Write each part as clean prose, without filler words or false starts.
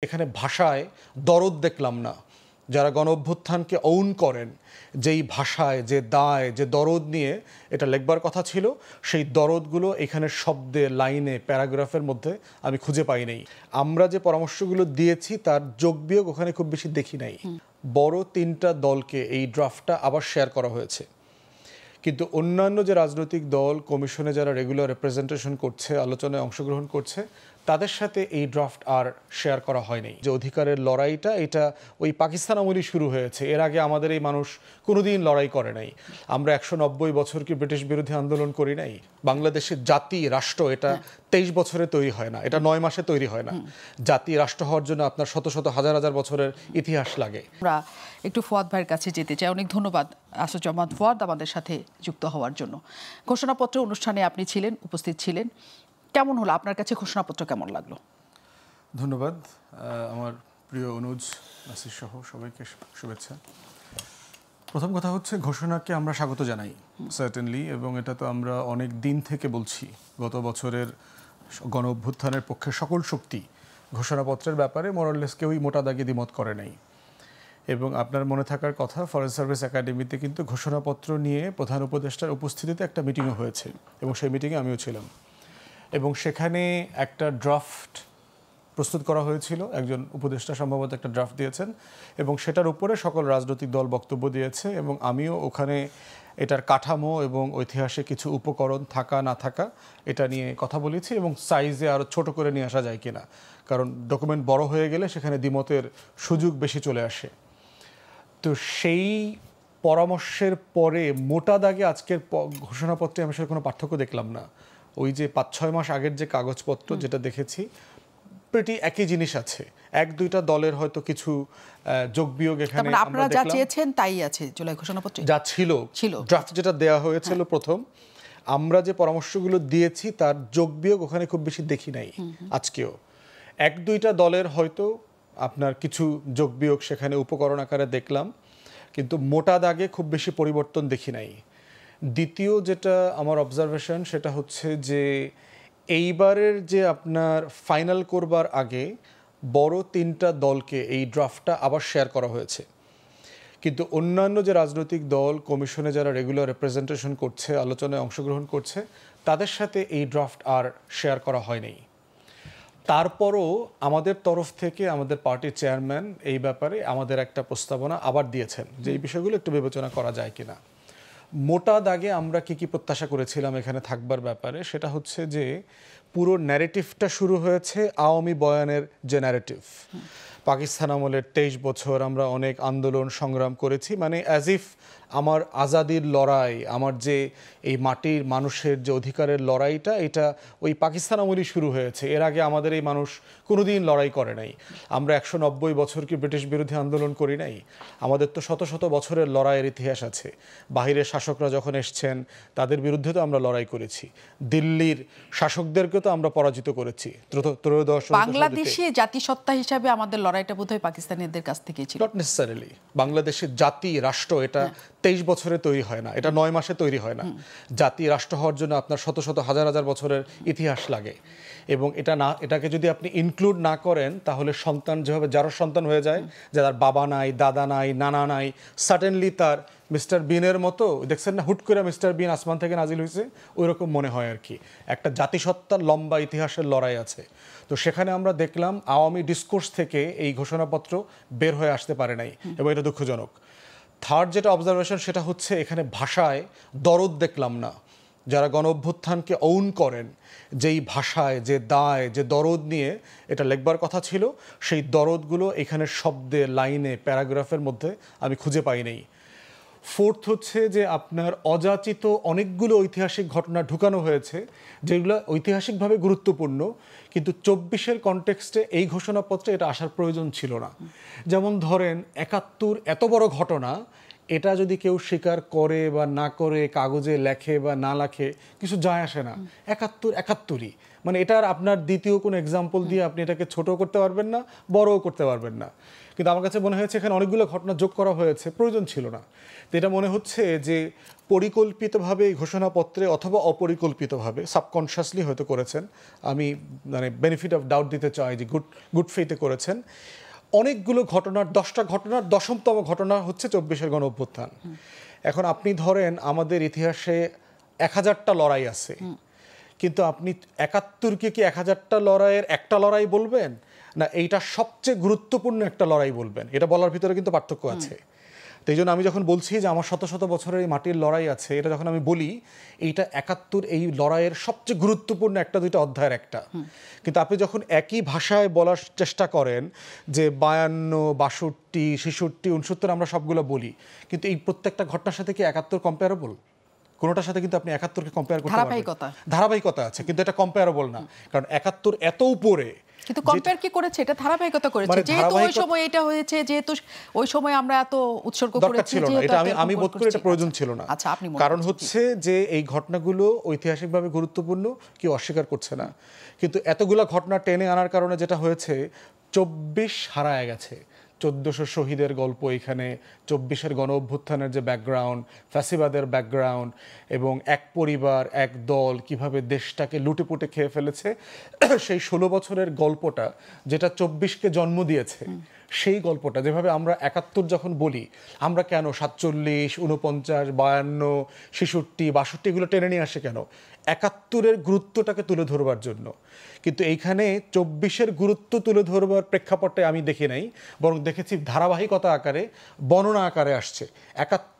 এখানে ভাষায় দরদ দেখলাম না। যারা গণ অভ্যুত্থানকে অউন করেন, যেই ভাষায় যে দায় যে দরদ নিয়ে এটা লেখবার কথা ছিল, সেই দরদগুলো এখানে শব্দে, লাইনে, প্যারাগ্রাফের মধ্যে আমি খুঁজে পাই নাই। আমরা যে পরামর্শগুলো দিয়েছি তার যোগ বিয়োগ ওখানে খুব বেশি দেখি নাই। বড় তিনটা দলকে এই ড্রাফটটা আবার শেয়ার করা হয়েছে, কিন্তু অন্যান্য যে রাজনৈতিক দল কমিশনে যারা রেগুলার রিপ্রেজেন্টেশন করছে, আলোচনায় অংশগ্রহণ করছে, তাদের সাথে এই ড্রাফট আর শেয়ার করা হয়নি। যে অধিকারের লড়াইটা এটা ওই পাকিস্তান আমলেই শুরু হয়েছে। এর আগে আমাদের এই মানুষ কোনোদিন লড়াই করে নাই। আমরা 190 বছর কি ব্রিটিশ বিরোধী আন্দোলন করি নাই? বাংলাদেশের জাতি রাষ্ট্র এটা 23 বছরে তৈরি হয় না, এটা 9 মাসে তৈরি হয় না। জাতি রাষ্ট্র হওয়ার জন্য আপনার শত শত হাজার হাজার বছরের ইতিহাস লাগে। আমরা একটু ফুয়াদ ভাইয়ের কাছে যেতে চাই। অনেক ধন্যবাদ আসাদুজ্জামান ফুয়াদ আমাদের সাথে যুক্ত হওয়ার জন্য। ঘোষণাপত্র অনুষ্ঠানে আপনি ছিলেন, উপস্থিত ছিলেন। কেমন হলো আপনার কাছে ঘোষণাপত্র, কেমন লাগলো? ধন্যবাদ। আমার প্রিয় অনুজ, নাসির সহ সবাইকে শুভেচ্ছা। প্রথম কথা হচ্ছে, ঘোষণাকে আমরা স্বাগত জানাই সার্টেনলি, এবং এটা তো আমরা অনেক দিন থেকে বলছি। গত বছরের গণ অভ্যুত্থানের পক্ষে সকল শক্তি ঘোষণাপত্রের ব্যাপারে মোরাললেস কেউই মোটা দাগে দ্বিমত করে নাই। এবং আপনার মনে থাকার কথা, ফরেন সার্ভিস একাডেমিতে কিন্তু ঘোষণাপত্র নিয়ে প্রধান উপদেষ্টার উপস্থিতিতে একটা মিটিংও হয়েছে, এবং সেই মিটিংয়ে আমিও ছিলাম। এবং সেখানে একটা ড্রাফট প্রস্তুত করা হয়েছিল, একজন উপদেষ্টা সম্ভবত একটা ড্রাফট দিয়েছেন, এবং সেটার উপরে সকল রাজনৈতিক দল বক্তব্য দিয়েছে। এবং আমিও ওখানে এটার কাঠামো এবং ঐতিহাসিক কিছু উপকরণ থাকা না থাকা এটা নিয়ে কথা বলেছি, এবং সাইজে আরও ছোট করে নিয়ে আসা যায় কিনা, কারণ ডকুমেন্ট বড় হয়ে গেলে সেখানে দ্বিমতের সুযোগ বেশি চলে আসে। তো সেই পরামর্শের পরে মোটা দাগে আজকের ঘোষণাপত্রে আমি আসলে কোনো পার্থক্য দেখলাম না। ওই যে 5-6 মাস আগের যে কাগজপত্র যেটা দেখেছি, প্রিটি একই জিনিস আছে। 1-2টা দলের হয়তো কিছু যোগ বিয়োগ এখানে আমরা আপনারা যা চেয়েছেন তাই আছে জুলাই ঘোষণাপত্রে, যা ছিল ড্রাফট যেটা দেওয়া হয়েছিল প্রথম। আমরা যে পরামর্শগুলো দিয়েছি তার যোগ বিয়োগ ওখানে খুব বেশি দেখি নাই আজকেও। 1-2টা দলের হয়তো আপনার কিছু যোগ বিয়োগ সেখানে উপকরণ আকারে দেখলাম, কিন্তু মোটা দাগে খুব বেশি পরিবর্তন দেখি নাই। দ্বিতীয় যেটা আমার অবজারভেশন, সেটা হচ্ছে যে এইবারের যে আপনার ফাইনাল করবার আগে বড় তিনটা দলকে এই ড্রাফটটা আবার শেয়ার করা হয়েছে, কিন্তু অন্যান্য যে রাজনৈতিক দল কমিশনে যারা রেগুলার রিপ্রেজেন্টেশন করছে, আলোচনায় অংশগ্রহণ করছে, তাদের সাথে এই ড্রাফট আর শেয়ার করা হয়নি। তারপরও আমাদের তরফ থেকে আমাদের পার্টির চেয়ারম্যান এই ব্যাপারে আমাদের একটা প্রস্তাবনা আবার দিয়েছেন যে এই বিষয়গুলো একটু বিবেচনা করা যায় কিনা। মোটা দাগে আমরা কি প্রত্যাশা করেছিলাম এখানে থাকবার ব্যাপারে, সেটা হচ্ছে যে পুরো ন্যারেটিভটা শুরু হয়েছে আওয়ামী বয়ানের যে ন্যারেটিভ। পাকিস্তান আমলের 23 বছর আমরা অনেক আন্দোলন সংগ্রাম করেছি, মানে অ্যাজ ইফ আমার আজাদির লড়াই, আমার যে এই মাটির মানুষের যে অধিকারের লড়াইটা, এটা ওই পাকিস্তান আমলেই শুরু হয়েছে। এর আগে আমাদের এই মানুষ কোনোদিন লড়াই করে নাই। আমরা 190 বছর কি ব্রিটিশ বিরোধী আন্দোলন করি নাই? আমাদের তো শত শত বছরের লড়াইয়ের ইতিহাস আছে। বাহিরের শাসকরা যখন এসছেন তাদের বিরুদ্ধে তো আমরা লড়াই করেছি। দিল্লির শাসকদেরকে তো আমরা পরাজিত করেছি। ত্রয়োদশ বাংলাদেশে জাতিসত্তা হিসাবে আমাদের লড়াইটা বোধহয় পাকিস্তানিদের কাছ থেকে ছিল। Not necessarily. বাংলাদেশের জাতি রাষ্ট্র এটা 23 বছরে তৈরি হয় না, এটা 9 মাসে তৈরি হয় না। জাতি রাষ্ট্র হওয়ার জন্য আপনার শত শত হাজার হাজার বছরের ইতিহাস লাগে। এবং এটাকে যদি আপনি ইনক্লুড না করেন, তাহলে সন্তান যেভাবে যারও সন্তান হয়ে যায়, যার বাবা নাই, দাদা নাই, নানা নাই, সাডেনলি তার মিস্টার বিনের মতো, দেখছেন না হুট করে মিস্টার বিন আসমান থেকে নাজিল হয়েছে, ওই রকম মনে হয় আর কি। একটা জাতিসত্তার লম্বা ইতিহাসের লড়াই আছে। তো সেখানে আমরা দেখলাম আওয়ামী ডিসকোর্স থেকে এই ঘোষণাপত্র বের হয়ে আসতে পারে নাই, এবং এটা দুঃখজনক। থার্ড যেটা অবজারভেশন, সেটা হচ্ছে এখানে ভাষায় দরদ দেখলাম না। যারা গণ অভ্যুত্থানকে অউন করেন, যেই ভাষায় যে দায় যে দরদ নিয়ে এটা লেখবার কথা ছিল, সেই দরদগুলো এখানে শব্দে, লাইনে, প্যারাগ্রাফের মধ্যে আমি খুঁজে পাই নাই। ফোর্থ হচ্ছে যে আপনার অযাচিত অনেকগুলো ঐতিহাসিক ঘটনা ঢুকানো হয়েছে, যেগুলো ঐতিহাসিকভাবে গুরুত্বপূর্ণ, কিন্তু 24-এর কনটেক্সটে এই ঘোষণাপত্রে এটা আসার প্রয়োজন ছিল না। যেমন ধরেন 71 এত বড় ঘটনা, এটা যদি কেউ স্বীকার করে বা না করে, কাগজে লেখে বা না লেখে, কিছু যায় আসে না। ৭১ ৭১ই, মানে এটার আপনার দ্বিতীয় কোনো এক্সাম্পল দিয়ে আপনি এটাকে ছোট করতে পারবেন না, বড়ও করতে পারবেন না। কিন্তু আমার কাছে মনে হয়েছে এখানে অনেকগুলো ঘটনা যোগ করা হয়েছে, প্রয়োজন ছিল না। তো এটা মনে হচ্ছে যে পরিকল্পিতভাবে এই ঘোষণাপত্রে অথবা অপরিকল্পিতভাবে সাবকনশিয়াসলি হয়তো করেছেন। আমি মানে বেনিফিট অফ ডাউট দিতে চাই যে গুড ফেইথে করেছেন। অনেকগুলো ঘটনার 10টা ঘটনার 10মতম ঘটনা হচ্ছে 24-এর গণ অভ্যুত্থান। এখন আপনি ধরেন আমাদের ইতিহাসে 1000টা লড়াই আছে, কিন্তু আপনি 71কে কি 1000টা লড়াইয়ের একটা লড়াই বলবেন, না এইটা সবচেয়ে গুরুত্বপূর্ণ একটা লড়াই বলবেন? এটা বলার ভিতরে কিন্তু পার্থক্য আছে। তো এই জন্য আমি যখন বলছি যে আমার শত শত বছরের এই মাটির লড়াই আছে, এটা যখন আমি বলি এইটা 71 এই লড়াইয়ের সবচেয়ে গুরুত্বপূর্ণ একটা দুইটা অধ্যায়ের একটা। কিন্তু আপনি যখন একই ভাষায় বলার চেষ্টা করেন যে 52, 62, 66, 69 আমরা সবগুলো বলি, কিন্তু এই প্রত্যেকটা ঘটনার সাথে কি 71 কম্পেয়ারেবল? কোনোটার সাথে কিন্তু আপনি 71কে কম্পেয়ার করতে পারবেন না। ধারাবাহিকতা আছে, কিন্তু এটা কম্পেয়ারেবল না, কারণ 71 এত উপরে। কিন্তু কম্পেয়ার কি করেছে? এটা ধারাবাহিকতা করেছে, যেহেতু ওই সময় এটা হয়েছে, যেহেতু ওই সময় আমরা এত উৎসর্গ করেছি, এটা আমি বোধ করি এটা প্রয়োজন ছিল না। আচ্ছা, আপনি কারণ হচ্ছে যে এই ঘটনাগুলো ঐতিহাসিকভাবে গুরুত্বপূর্ণ, কেউ অস্বীকার করছে না। কিন্তু এতগুলা ঘটনা টেনে আনার কারণে যেটা হয়েছে, 24 হারায় গেছে। 1400 শহীদের গল্প এখানে, 24-এর গণ অভ্যুত্থানের যে ব্যাকগ্রাউন্ড, ফ্যাসিবাদের ব্যাকগ্রাউন্ড, এবং এক পরিবার এক দল কিভাবে দেশটাকে লুটেপুটে খেয়ে ফেলেছে, সেই 16 বছরের গল্পটা যেটা 24কে জন্ম দিয়েছে, সেই গল্পটা যেভাবে আমরা 71 যখন বলি, আমরা কেন 47, 49, 52, 66, 62 এগুলো টেনে নিয়ে আসে কেন? 71-এর গুরুত্বটাকে তুলে ধরবার জন্য। কিন্তু এইখানে 24-এর গুরুত্ব তুলে ধরবার প্রেক্ষাপটে আমি দেখি নাই, বরং দেখেছি ধারাবাহিকতা আকারে, বর্ণনা আকারে আসছে।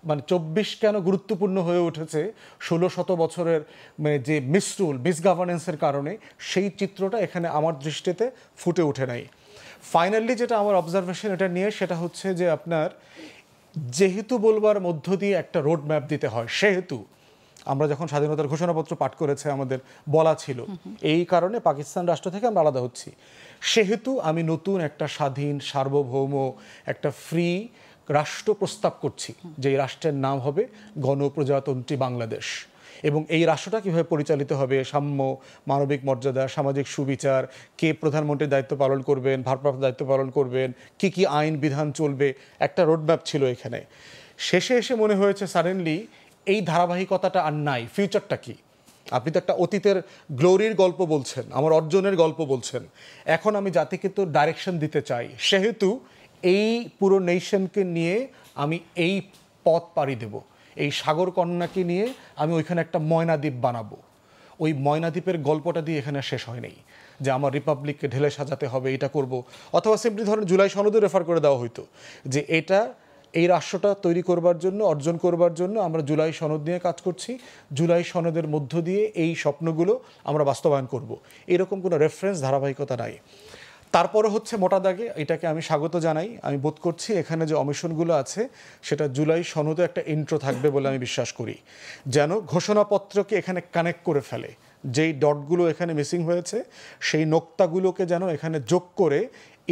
মানে 24 কেন গুরুত্বপূর্ণ হয়ে উঠেছে 16 বছরের মানে যে মিসগভার্নেন্সের কারণে, সেই চিত্রটা এখানে আমার দৃষ্টিতে ফুটে ওঠে নাই। ফাইনালি যেটা আমার অবজারভেশন এটা নিয়ে, সেটা হচ্ছে যে আপনার যেহেতু বলবার মধ্য দিয়ে একটা রোড ম্যাপ দিতে হয়, সেহেতু আমরা যখন স্বাধীনতার ঘোষণাপত্র পাঠ করেছে আমাদের বলা ছিল এই কারণে পাকিস্তান রাষ্ট্র থেকে আমরা আলাদা হচ্ছি, সেহেতু আমি নতুন একটা স্বাধীন, সার্বভৌম, একটা ফ্রি রাষ্ট্র প্রস্তাব করছি, যে এই রাষ্ট্রের নাম হবে গণপ্রজাতন্ত্রী বাংলাদেশ। এবং এই রাষ্ট্রটা কীভাবে পরিচালিত হবে, সাম্য, মানবিক মর্যাদা, সামাজিক সুবিচার, কে প্রধানমন্ত্রীর দায়িত্ব পালন করবেন, ভারপ্রাপ্ত দায়িত্ব পালন করবেন, কি কি আইন বিধান চলবে, একটা রোডম্যাপ ছিল এখানে। শেষে এসে মনে হয়েছে সাডেনলি এই ধারাবাহিকতাটা আর নাই, ফিউচারটা কি? আপনি তো একটা অতীতের গ্লোরির গল্প বলছেন, আমার অর্জনের গল্প বলছেন, এখন আমি জাতিকে তো ডাইরেকশন দিতে চাই, সেহেতু এই পুরো নেশনকে নিয়ে আমি এই পথ পাড়ি দেব, এই সাগর কন্যাকে নিয়ে আমি ওইখানে একটা ময়নাদ্বীপ বানাবো। ওই ময়নাদ্বীপের গল্পটা দিয়ে এখানে শেষ হয় নাই যে আমার রিপাবলিককে ঢেলে সাজাতে হবে, এটা করব, অথবা সিম্পলি ধরেন জুলাই সনদে রেফার করে দেওয়া হইতো যে এটা এই রাষ্ট্রটা তৈরি করবার জন্য, অর্জন করবার জন্য আমরা জুলাই সনদ নিয়ে কাজ করছি, জুলাই সনদের মধ্য দিয়ে এই স্বপ্নগুলো আমরা বাস্তবায়ন করব। এরকম কোনো রেফারেন্স, ধারাবাহিকতা নাই। তারপরে হচ্ছে মোটা দাগে এটাকে আমি স্বাগত জানাই। আমি বোধ করছি এখানে যে অমিশনগুলো আছে সেটা জুলাই সনদে একটা ইন্ট্রো থাকবে বলে আমি বিশ্বাস করি, যেন ঘোষণাপত্রকে এখানে কানেক্ট করে ফেলে। যেই ডটগুলো এখানে মিসিং হয়েছে সেই নোক্তাগুলোকে যেন এখানে যোগ করে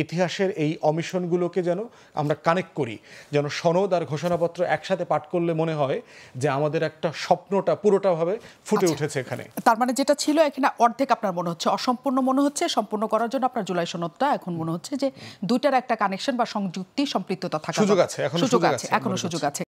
ইতিহাসের এই অমিশনগুলোকে যেন আমরা কানেক্ট করি, যেন সনদ আর ঘোষণাপত্র একসাথে পাঠ করলে মনে হয় যে আমাদের একটা স্বপ্নটা পুরোটাভাবে ফুটে উঠেছে এখানে। তার মানে যেটা ছিল এখানে অর্ধেক আপনার মনে হচ্ছে অসম্পূর্ণ মনে হচ্ছে, সম্পূর্ণ করার জন্য আপনার জুলাই সনদটা এখন মনে হচ্ছে যে দুইটার একটা কানেকশন বা সংযুক্তি, সম্পৃক্ততা থাকা, সুযোগ আছে, এখনো সুযোগ আছে।